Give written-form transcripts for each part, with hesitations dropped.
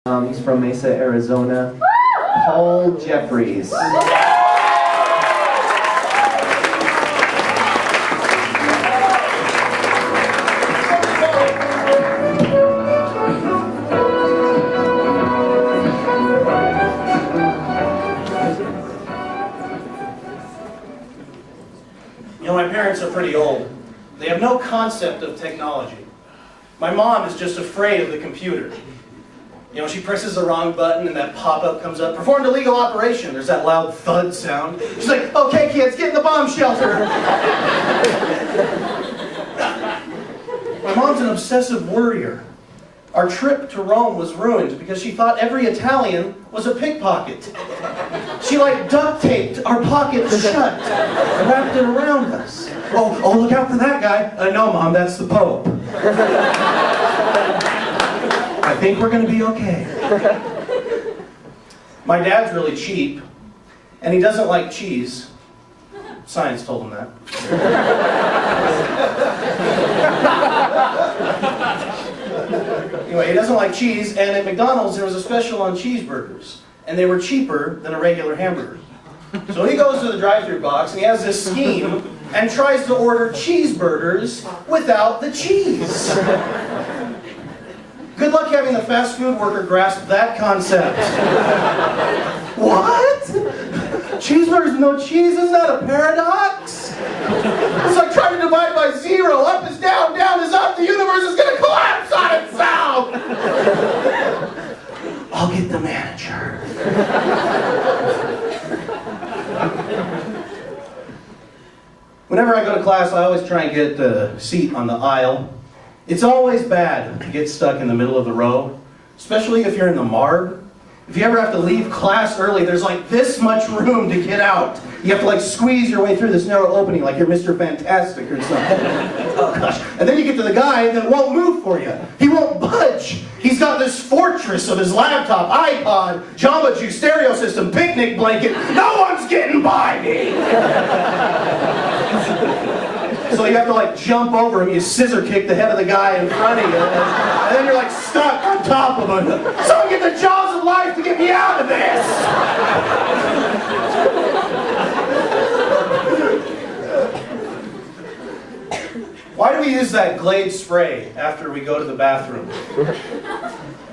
He's from Mesa, Arizona. Paul Jefferies. You know, my parents are pretty old. They have no concept of technology. My mom is just afraid of the computer. You know, she presses the wrong button and that pop-up comes up. Performed illegal operation. There's that loud thud sound. She's like, okay kids, get in the bomb shelter. My mom's an obsessive worrier. Our trip to Rome was ruined because she thought every Italian was a pickpocket. She like duct taped our pockets shut and wrapped it around us. Oh, look out for that guy. No, Mom, that's the Pope. I think we're going to be okay. My dad's really cheap, and he doesn't like cheese. Science told him that. Anyway, he doesn't like cheese, and at McDonald's there was a special on cheeseburgers, and they were cheaper than a regular hamburger. So he goes to the drive-thru box, and he has this scheme, and tries to order cheeseburgers without the cheese. Good luck having the fast food worker grasp that concept. What? Cheeseburgers with no cheese? Isn't that a paradox? It's like trying to divide by zero. Up is down, down is up. The universe is going to collapse on itself. I'll get the manager. Whenever I go to class, I always try and get a seat on the aisle. It's always bad to get stuck in the middle of the row, especially if you're in the MARB. If you ever have to leave class early, there's like this much room to get out. You have to like squeeze your way through this narrow opening like you're Mr. Fantastic or something. Oh gosh. And then you get to the guy that won't move for you. He won't budge. He's got this fortress of his laptop, iPod, Jamba Juice, stereo system, picnic blanket. No one's getting by me! So you have to like jump over him, you scissor kick the head of the guy in front of you, and then you're like stuck on top of him. Someone get the jaws of life to get me out of this! Why do we use that Glade spray after we go to the bathroom?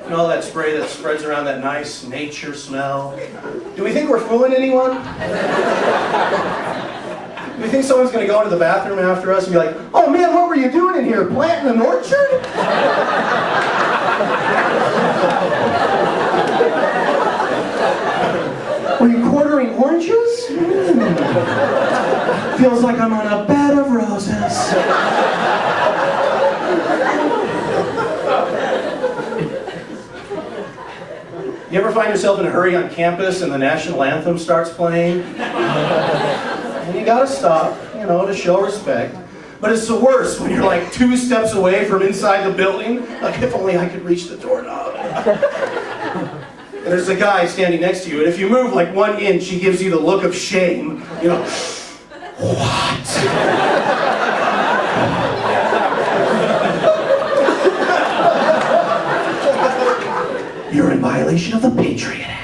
You know, that spray that spreads around that nice nature smell? Do we think we're fooling anyone? Do you think someone's going to go into the bathroom after us and be like, oh man, what were you doing in here? Planting an orchard? Were you quartering oranges? Feels like I'm on a bed of roses. You ever find yourself in a hurry on campus and the national anthem starts playing? And you gotta stop, you know, to show respect. But it's the worst when you're like 2 steps away from inside the building. Like, if only I could reach the doorknob. And there's a guy standing next to you, and if you move like 1 inch, he gives you the look of shame. You know, what? You're in violation of the Patriot Act.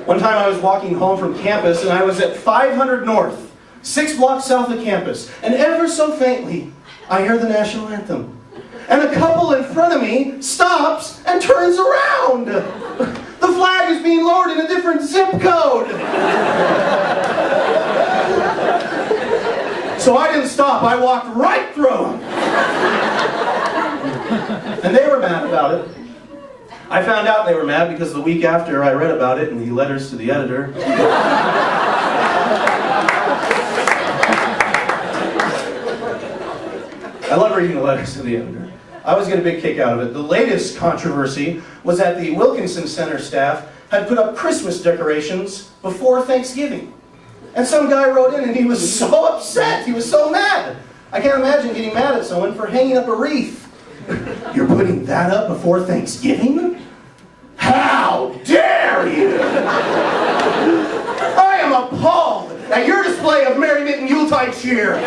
One time I was walking home from campus and I was at 500 North, 6 blocks south of campus, and ever so faintly, I hear the national anthem. And a couple in front of me stops and turns around. The flag is being lowered in a different zip code. So I didn't stop, I walked right through them. And they were mad about it. I found out they were mad because the week after I read about it in the letters to the editor. I love reading the letters to the editor. I always get a big kick out of it. The latest controversy was that the Wilkinson Center staff had put up Christmas decorations before Thanksgiving. And some guy wrote in and he was so upset, he was so mad. I can't imagine getting mad at someone for hanging up a wreath. You're putting that up before Thanksgiving? How dare you! I am appalled at your display of merriment and Yuletide cheer.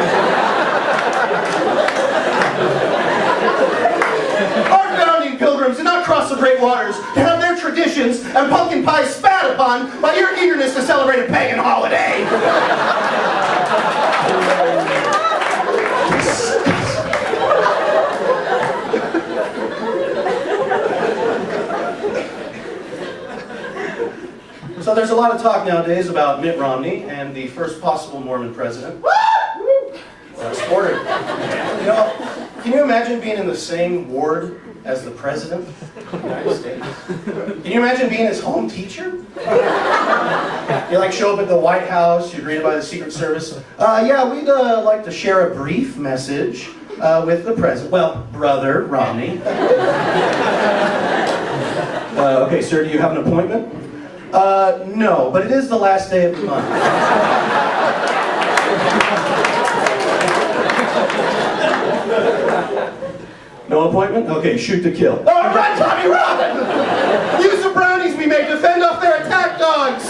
Our founding pilgrims did not cross the great waters to have their traditions and pumpkin pie spat upon by your eagerness to celebrate a pagan holiday. So there's a lot of talk nowadays about Mitt Romney and the first possible Mormon president. Supporter. You know, can you imagine being in the same ward as the president of the United States? Can you imagine being his home teacher? You like show up at the White House, you're greeted by the Secret Service. Yeah, we'd like to share a brief message with the president. Well, brother Romney. Okay, sir, do you have an appointment? No, but it is the last day of the month. No appointment? Okay, shoot to kill. Oh, run, Tommy, run! Use the brownies we make to fend off their attack dogs!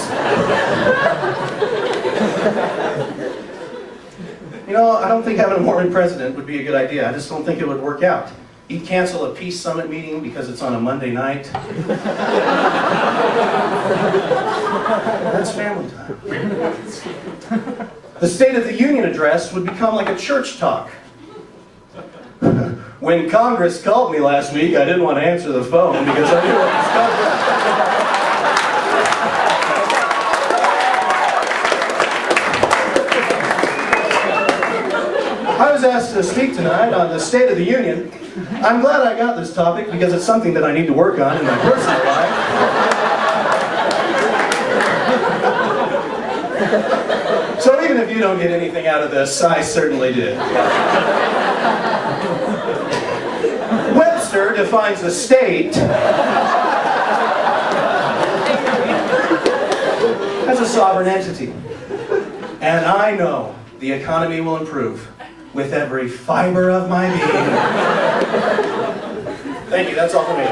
You know, I don't think having a Mormon president would be a good idea. I just don't think it would work out. He'd cancel a peace summit meeting because it's on a Monday night. That's family time. The State of the Union address would become like a church talk. When Congress called me last week, I didn't want to answer the phone because I knew what was coming. I was asked to speak tonight on the State of the Union. I'm glad I got this topic because it's something that I need to work on in my personal life. So even if you don't get anything out of this, I certainly did. Webster defines a state as a sovereign entity. And I know the economy will improve with every fiber of my being. Thank you, that's all for me.